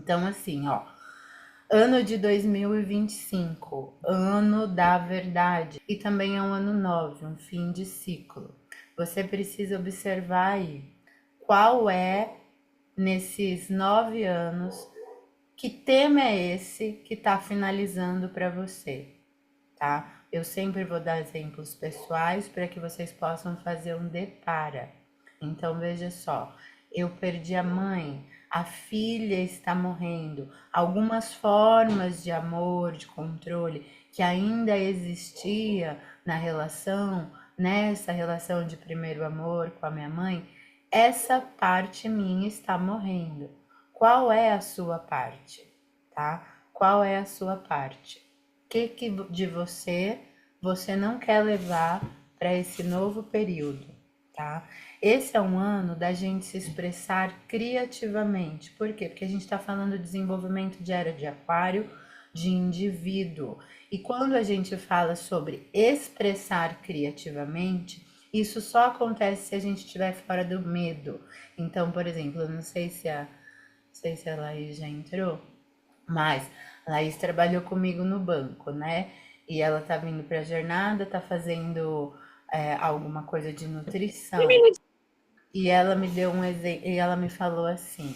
Então, assim, ó, ano de 2025, ano da verdade, e também é um ano 9, um fim de ciclo. Você precisa observar aí qual é, nesses 9 anos, que tema é esse que está finalizando para você, tá? Eu sempre vou dar exemplos pessoais para que vocês possam fazer um depara. Então veja só, eu perdi a mãe, a filha está morrendo, algumas formas de amor, de controle que ainda existia na relação, nessa relação de primeiro amor com a minha mãe, essa parte minha está morrendo. Qual é a sua parte, tá? Qual é a sua parte? Que de você não quer levar para esse novo período, tá? Esse é um ano da gente se expressar criativamente. Por quê? Porque a gente está falando de desenvolvimento de era de aquário, de indivíduo. E quando a gente fala sobre expressar criativamente, isso só acontece se a gente estiver fora do medo. Então, por exemplo, eu não sei se a Laís já entrou, mas a Laís trabalhou comigo no banco, né? E ela tá vindo pra jornada, tá fazendo alguma coisa de nutrição. E ela me deu um exemplo, e ela me falou assim: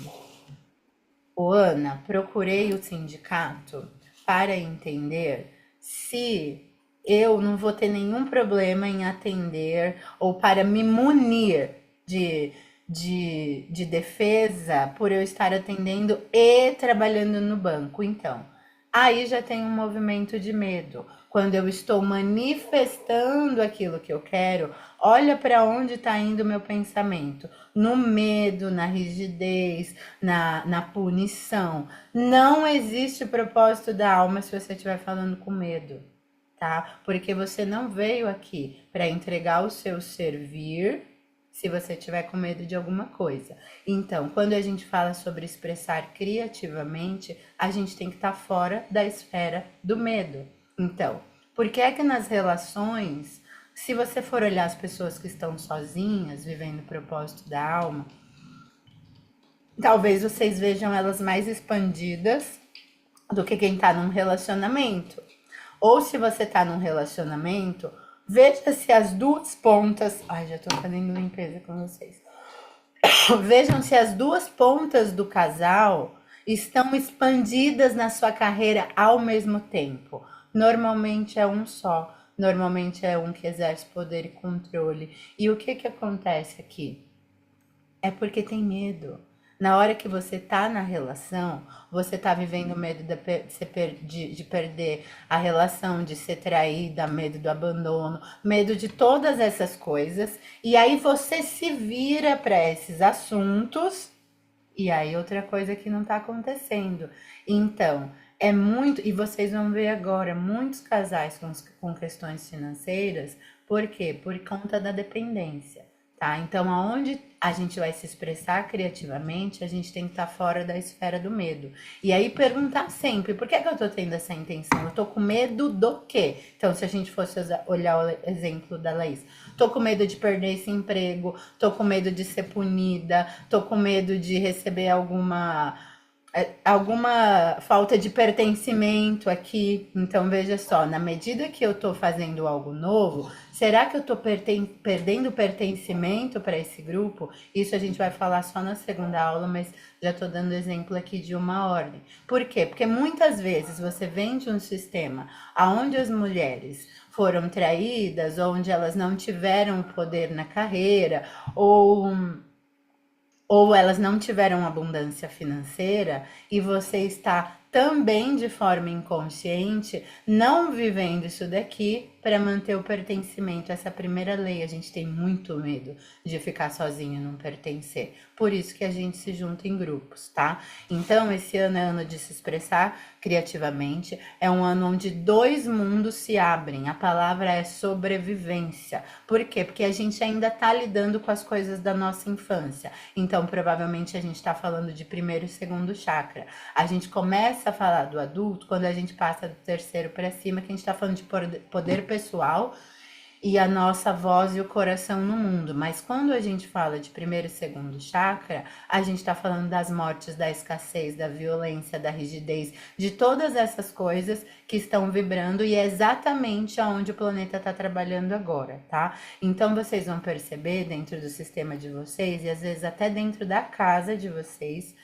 Ô Ana, procurei o sindicato para entender se eu não vou ter nenhum problema em atender ou para me munir de, de defesa por eu estar atendendo e trabalhando no banco. Então, aí já tem um movimento de medo. Quando eu estou manifestando aquilo que eu quero, olha para onde está indo o meu pensamento. No medo, na rigidez, na punição. Não existe propósito da alma se você estiver falando com medo, tá? Porque você não veio aqui para entregar o seu servir se você tiver com medo de alguma coisa. Então, quando a gente fala sobre expressar criativamente, a gente tem que estar fora da esfera do medo. Então, por que é que nas relações, se você for olhar as pessoas que estão sozinhas, vivendo o propósito da alma, talvez vocês vejam elas mais expandidas do que quem tá num relacionamento. Ou se você tá num relacionamento, veja se as duas pontas. Ai, já tô fazendo limpeza com vocês. Vejam se as duas pontas do casal estão expandidas na sua carreira ao mesmo tempo. Normalmente é um só. Normalmente é um que exerce poder e controle. E o que acontece aqui? É porque tem medo. Na hora que você tá na relação, você tá vivendo medo de perder a relação, de ser traída, medo do abandono, medo de todas essas coisas. E aí você se vira para esses assuntos, e aí outra coisa que não tá acontecendo. Então, é muito. E vocês vão ver agora muitos casais com questões financeiras, por quê? Por conta da dependência. Tá? Então, aonde a gente vai se expressar criativamente, a gente tem que estar fora da esfera do medo. E aí perguntar sempre, por que que eu tô tendo essa intenção? Eu tô com medo do quê? Então, se a gente fosse olhar o exemplo da Laís, tô com medo de perder esse emprego, tô com medo de ser punida, tô com medo de receber alguma falta de pertencimento aqui. Então, veja só, na medida que eu estou fazendo algo novo, será que eu estou perdendo pertencimento para esse grupo? Isso a gente vai falar só na segunda aula, mas já estou dando exemplo aqui de uma ordem. Por quê? Porque muitas vezes você vem de um sistema onde as mulheres foram traídas, onde elas não tiveram poder na carreira, ou elas não tiveram abundância financeira e você está também de forma inconsciente não vivendo isso daqui para manter o pertencimento. Essa primeira lei, a gente tem muito medo de ficar sozinho e não pertencer. Por isso que a gente se junta em grupos, tá? Então, esse ano é ano de se expressar criativamente, é um ano onde dois mundos se abrem. A palavra é sobrevivência. Por quê? Porque a gente ainda tá lidando com as coisas da nossa infância. Então, provavelmente a gente está falando de primeiro e segundo chakra. A gente começa a falar do adulto quando a gente passa do terceiro para cima, que a gente está falando de poder pessoal e a nossa voz e o coração no mundo. Mas quando a gente fala de primeiro e segundo chakra, a gente está falando das mortes, da escassez, da violência, da rigidez, de todas essas coisas que estão vibrando e é exatamente aonde o planeta está trabalhando agora, tá? Então vocês vão perceber dentro do sistema de vocês e às vezes até dentro da casa de vocês,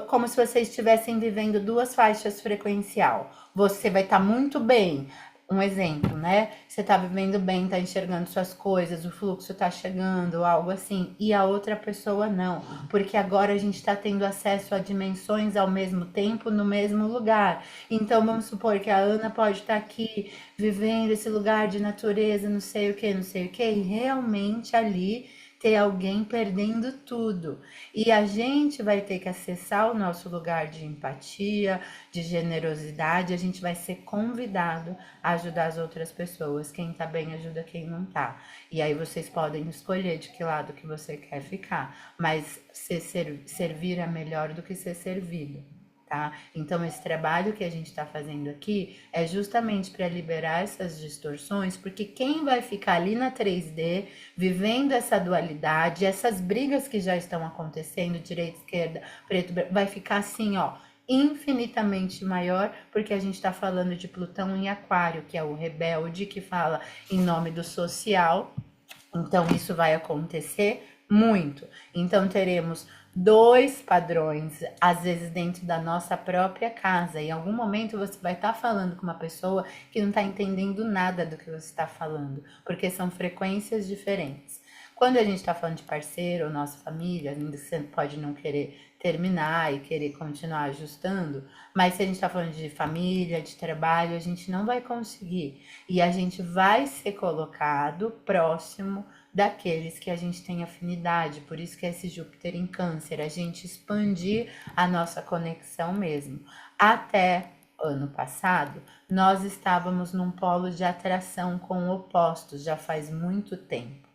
como se vocês estivessem vivendo duas faixas frequencial. Você vai estar muito bem. Um exemplo, né? Você tá vivendo bem, tá enxergando suas coisas, o fluxo tá chegando, algo assim, e a outra pessoa não, porque agora a gente tá tendo acesso a dimensões ao mesmo tempo no mesmo lugar. Então vamos supor que a Ana pode estar aqui vivendo esse lugar de natureza, não sei o que, não sei o que, e realmente ali ter alguém perdendo tudo. E a gente vai ter que acessar o nosso lugar de empatia, de generosidade, a gente vai ser convidado a ajudar as outras pessoas. Quem tá bem ajuda quem não tá. E aí vocês podem escolher de que lado que você quer ficar, mas servir é melhor do que ser servido. Tá? Então, esse trabalho que a gente está fazendo aqui é justamente para liberar essas distorções, porque quem vai ficar ali na 3D, vivendo essa dualidade, essas brigas que já estão acontecendo, direita, esquerda, preto, branco, vai ficar assim, ó, infinitamente maior, porque a gente está falando de Plutão em Aquário, que é o rebelde, que fala em nome do social. Então, isso vai acontecer muito. Então, teremos dois padrões, às vezes dentro da nossa própria casa. Em algum momento você vai estar falando com uma pessoa que não está entendendo nada do que você está falando, porque são frequências diferentes. Quando a gente está falando de parceiro ou nossa família, ainda você pode não querer terminar e querer continuar ajustando, mas se a gente está falando de família, de trabalho, a gente não vai conseguir. E a gente vai ser colocado próximo daqueles que a gente tem afinidade, por isso que é esse Júpiter em Câncer, a gente expandir a nossa conexão mesmo. Até ano passado, nós estávamos num polo de atração com opostos, já faz muito tempo.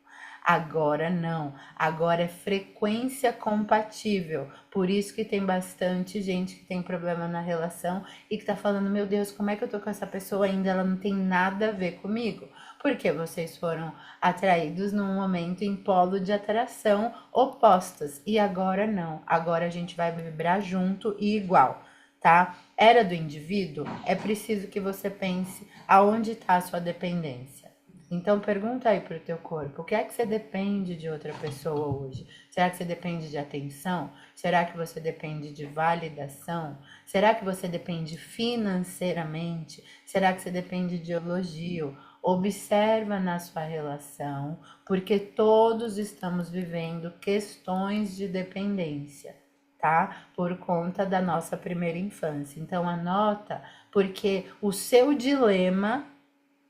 Agora não, agora é frequência compatível. Por isso que tem bastante gente que tem problema na relação e que tá falando, meu Deus, como é que eu tô com essa pessoa ainda? Ela não tem nada a ver comigo. Porque vocês foram atraídos num momento em polo de atração opostas. E agora não, agora a gente vai vibrar junto e igual, tá? Era do indivíduo, é preciso que você pense aonde está a sua dependência. Então pergunta aí pro teu corpo, o que é que você depende de outra pessoa hoje? Será que você depende de atenção? Será que você depende de validação? Será que você depende financeiramente? Será que você depende de elogio? Observa na sua relação, porque todos estamos vivendo questões de dependência, tá? Por conta da nossa primeira infância. Então anota, porque o seu dilema,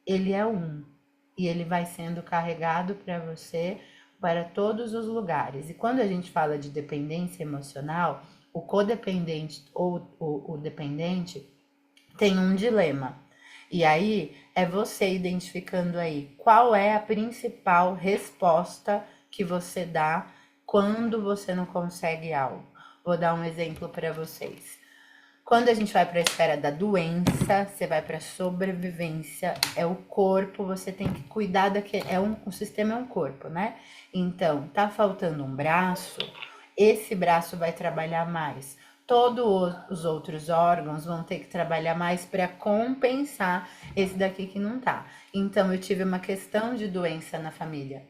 ele é um e ele vai sendo carregado para você para todos os lugares. E quando a gente fala de dependência emocional, o codependente ou o dependente tem um dilema. E aí é você identificando aí qual é a principal resposta que você dá quando você não consegue algo. Vou dar um exemplo para vocês. Quando a gente vai para a esfera da doença, você vai para a sobrevivência, é o corpo, você tem que cuidar daquele, o sistema é um corpo, né? Então, tá faltando um braço, esse braço vai trabalhar mais. Todos os outros órgãos vão ter que trabalhar mais para compensar esse daqui que não tá. Então, eu tive uma questão de doença na família.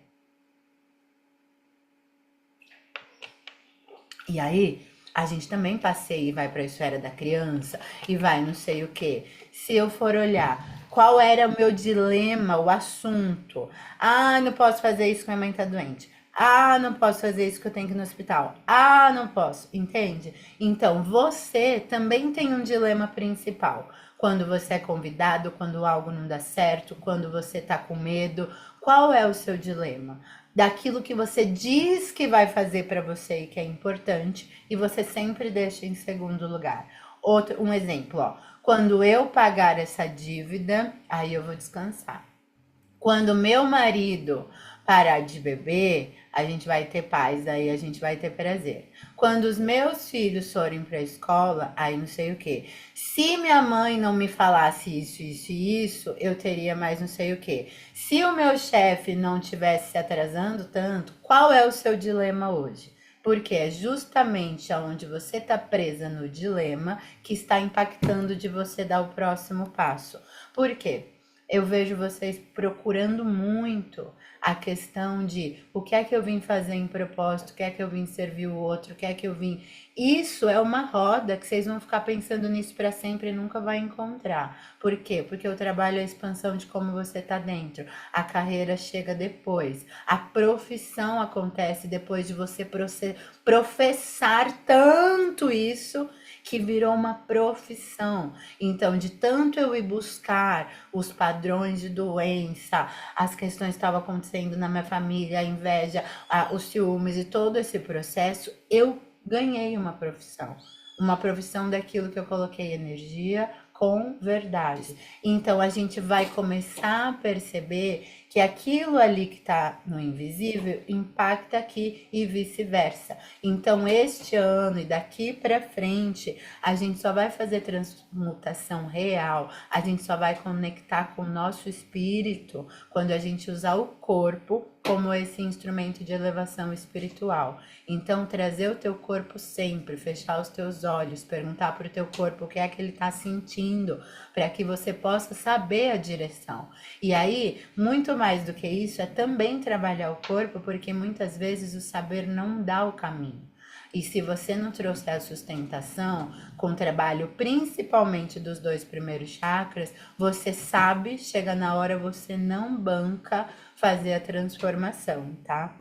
E aí, a gente também passeia e vai para a esfera da criança e vai não sei o que. Se eu for olhar qual era o meu dilema, o assunto. Ah, não posso fazer isso que minha mãe tá doente. Ah, não posso fazer isso que eu tenho que ir no hospital. Ah, não posso, entende? Então, você também tem um dilema principal. Quando você é convidado, quando algo não dá certo, quando você tá com medo, qual é o seu dilema? Daquilo que você diz que vai fazer para você e que é importante e você sempre deixa em segundo lugar. Um exemplo, ó, quando eu pagar essa dívida, aí eu vou descansar. Quando meu marido parar de beber, a gente vai ter paz, aí a gente vai ter prazer. Quando os meus filhos forem para a escola, aí não sei o quê. Se minha mãe não me falasse isso, isso e isso, eu teria mais não sei o quê. Se o meu chefe não tivesse se atrasando tanto, qual é o seu dilema hoje? Porque é justamente aonde você está presa no dilema que está impactando de você dar o próximo passo. Por quê? Eu vejo vocês procurando muito a questão de o que é que eu vim fazer em propósito, o que é que eu vim servir o outro, o que é que eu vim. Isso é uma roda que vocês vão ficar pensando nisso para sempre e nunca vai encontrar. Por quê? Porque o trabalho é a expansão de como você está dentro. A carreira chega depois. A profissão acontece depois de você professar tanto isso que virou uma profissão. Então, de tanto eu ir buscar os padrões de doença, as questões que estavam acontecendo na minha família, a inveja, os ciúmes e todo esse processo, eu ganhei uma profissão. Uma profissão daquilo que eu coloquei energia com verdade. Então a gente vai começar a perceber que aquilo ali que está no invisível impacta aqui e vice-versa. Então este ano e daqui para frente a gente só vai fazer transmutação real, a gente só vai conectar com o nosso espírito quando a gente usar o corpo como esse instrumento de elevação espiritual. Então, trazer o teu corpo sempre, fechar os teus olhos, perguntar para o teu corpo o que é que ele está sentindo, para que você possa saber a direção. E aí, muito mais do que isso, é também trabalhar o corpo, porque muitas vezes o saber não dá o caminho. E se você não trouxer a sustentação com o trabalho principalmente dos 2 primeiros chakras, você sabe, chega na hora você não banca fazer a transformação, tá?